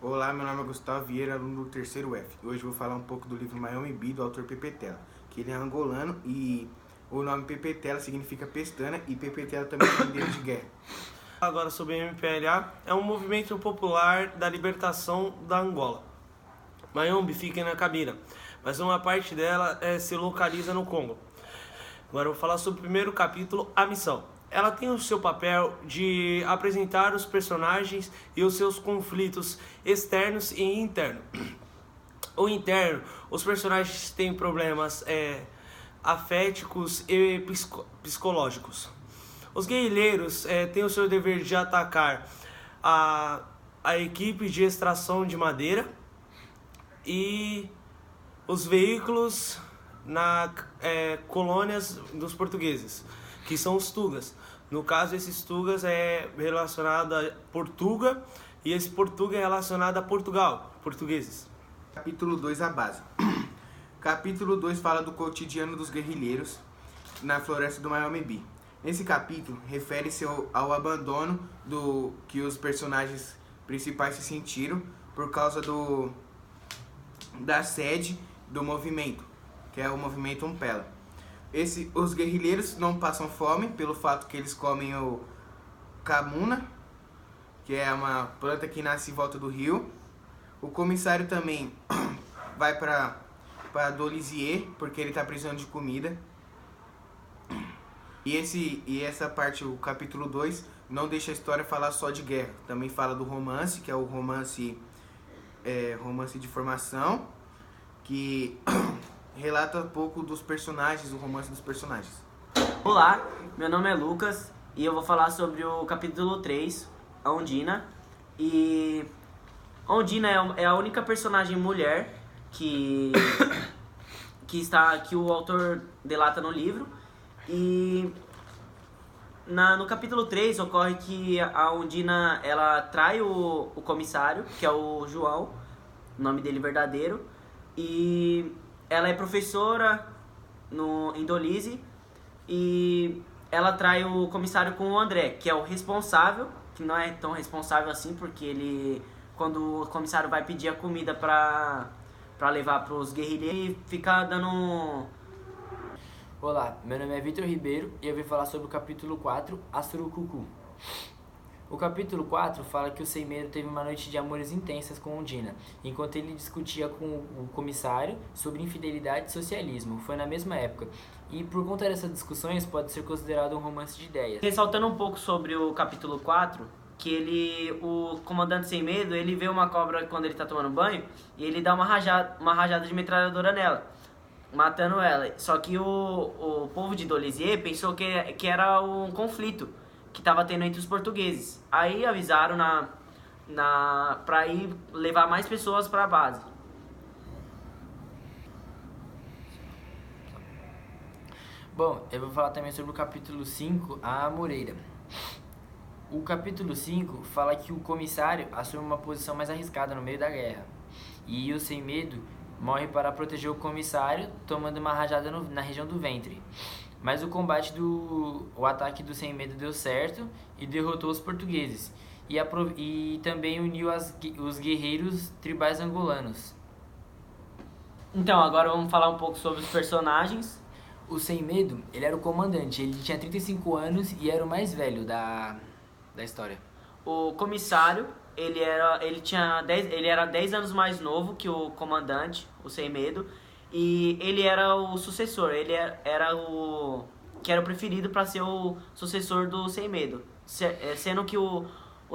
Olá, meu nome é Gustavo Vieira, aluno do terceiro F. Hoje vou falar um pouco do livro Miami Bee, do autor Pepe Tela, que ele é angolano e o nome Pepe Tela significa pestana e Pepe Tela também é bandeira de guerra. Agora sobre o MPLA, é um movimento popular da libertação da Angola. Mayombe fica na Cabira, mas uma parte dela se localiza no Congo. Agora eu vou falar sobre o primeiro capítulo, a missão. Ela tem o seu papel de apresentar os personagens e os seus conflitos externos e internos. O interno, os personagens têm problemas aféticos e psicológicos. Os guerrilheiros têm o seu dever de atacar a equipe de extração de madeira e os veículos na colônias dos portugueses, que são os tugas. No caso, esses tugas é relacionado a Portuga e esse Portuga é relacionado a Portugal, portugueses. Capítulo 2, a base. Capítulo 2 fala do cotidiano dos guerrilheiros na floresta do Miami Bee. Esse capítulo refere-se ao abandono que os personagens principais se sentiram por causa da sede do movimento, que é o movimento Umpela. Os guerrilheiros não passam fome pelo fato que eles comem o camuna, que é uma planta que nasce em volta do rio. O comissário também vai para Dolisie porque ele está precisando de comida. E essa parte, o capítulo 2, não deixa a história falar só de guerra. Também fala do romance, que é o romance de formação, que relata um pouco dos personagens, o romance dos personagens. Olá, meu nome é Lucas e eu vou falar sobre o capítulo 3, a Ondina. E a Ondina é a única personagem mulher que o autor delata no livro. E no capítulo 3 ocorre que a Ondina ela trai o comissário, que é o João, o nome dele verdadeiro, e ela é professora em Dolise e ela trai o comissário com o André, que é o responsável, que não é tão responsável assim, porque quando o comissário vai pedir a comida pra levar pros guerrilheiros, ele fica dando... Olá, meu nome é Vitor Ribeiro e eu vim falar sobre o capítulo 4, a Surucucu. O capítulo 4 fala que o Sem Medo teve uma noite de amores intensas com Ondina, enquanto ele discutia com o comissário sobre infidelidade e socialismo. Foi na mesma época. E por conta dessas discussões pode ser considerado um romance de ideias. Ressaltando um pouco sobre o capítulo 4, que o comandante Sem Medo, ele vê uma cobra quando ele tá tomando banho e ele dá uma rajada de metralhadora nela, matando ela. Só que o povo de Dolisie pensou que era um conflito que estava tendo entre os portugueses. Aí avisaram para ir levar mais pessoas para a base. Bom, eu vou falar também sobre o capítulo 5, a Moreira. O capítulo 5 fala que o comissário assume uma posição mais arriscada no meio da guerra. E o Sem Medo morre para proteger o comissário, tomando uma rajada na região do ventre. Mas o ataque do Sem Medo deu certo e derrotou os portugueses. E também uniu os guerreiros tribais angolanos. Então, agora vamos falar um pouco sobre os personagens. O Sem Medo, ele era o comandante, ele tinha 35 anos e era o mais velho da história. O comissário, ele era 10 anos mais novo que o comandante, o Sem Medo. E ele era o sucessor, ele era o que era o preferido para ser o sucessor do Sem Medo. Sendo que o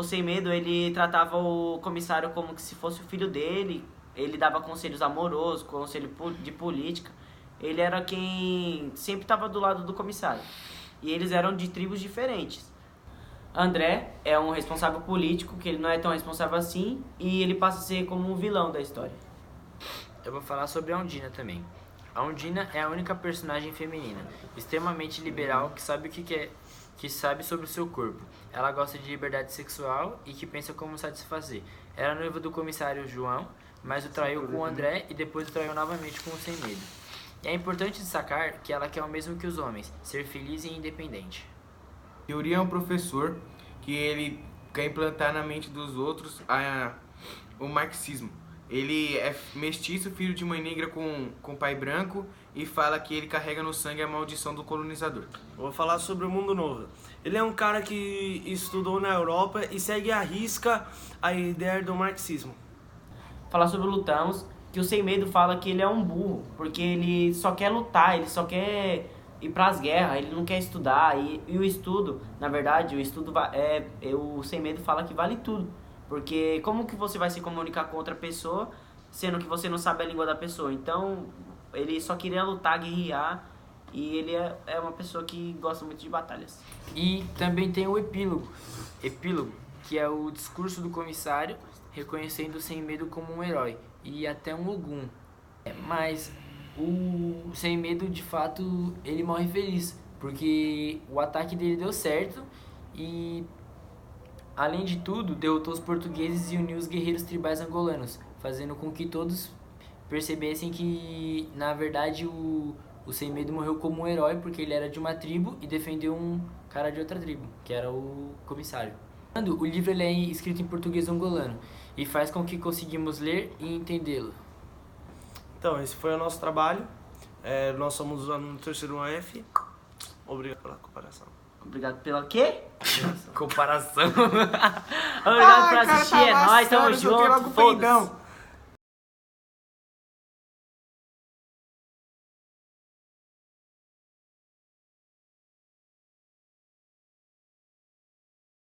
Sem Medo, ele tratava o comissário como que se fosse o filho dele, ele dava conselhos amorosos, conselho de política. Ele era quem sempre estava do lado do comissário. E eles eram de tribos diferentes. André é um responsável político, que ele não é tão responsável assim, e ele passa a ser como um vilão da história. Eu vou falar sobre a Ondina também. A Ondina é a única personagem feminina, extremamente liberal, que sabe o que quer, que sabe sobre o seu corpo. Ela gosta de liberdade sexual e que pensa como satisfazer. Era noiva do comissário João, mas o traiu com o André e depois o traiu novamente com o Sem Medo. E é importante destacar que ela quer o mesmo que os homens, ser feliz e independente. Yuri é um professor que ele quer implantar na mente dos outros o marxismo. Ele é mestiço, filho de mãe negra com pai branco, e fala que ele carrega no sangue a maldição do colonizador. Vou falar sobre o Mundo Novo. Ele é um cara que estudou na Europa e segue à risca a ideia do marxismo. Falar sobre o Lutamos, que o Sem Medo fala que ele é um burro, porque ele só quer lutar, ele só quer ir pras guerras, ele não quer estudar. E o estudo, na verdade, o Sem Medo fala que vale tudo. Porque como que você vai se comunicar com outra pessoa, sendo que você não sabe a língua da pessoa? Então, ele só queria lutar, guerrear, e ele é uma pessoa que gosta muito de batalhas. E também tem o epílogo, que é o discurso do comissário reconhecendo o Sem Medo como um herói e até um Ogum. Mas o Sem Medo, de fato, ele morre feliz, porque o ataque dele deu certo e, além de tudo, derrotou os portugueses e uniu os guerreiros tribais angolanos, fazendo com que todos percebessem que, na verdade, o Sem Medo morreu como um herói porque ele era de uma tribo e defendeu um cara de outra tribo, que era o comissário. O livro ele é escrito em português angolano e faz com que conseguimos ler e entendê-lo. Então, esse foi o nosso trabalho. Nós somos o aluno do terceiro F. Obrigado pela comparação. Obrigado pela quê? Comparação. Obrigado por assistir, é nóis, tamo Sério, joguei logo junto, o foda-se. peidão.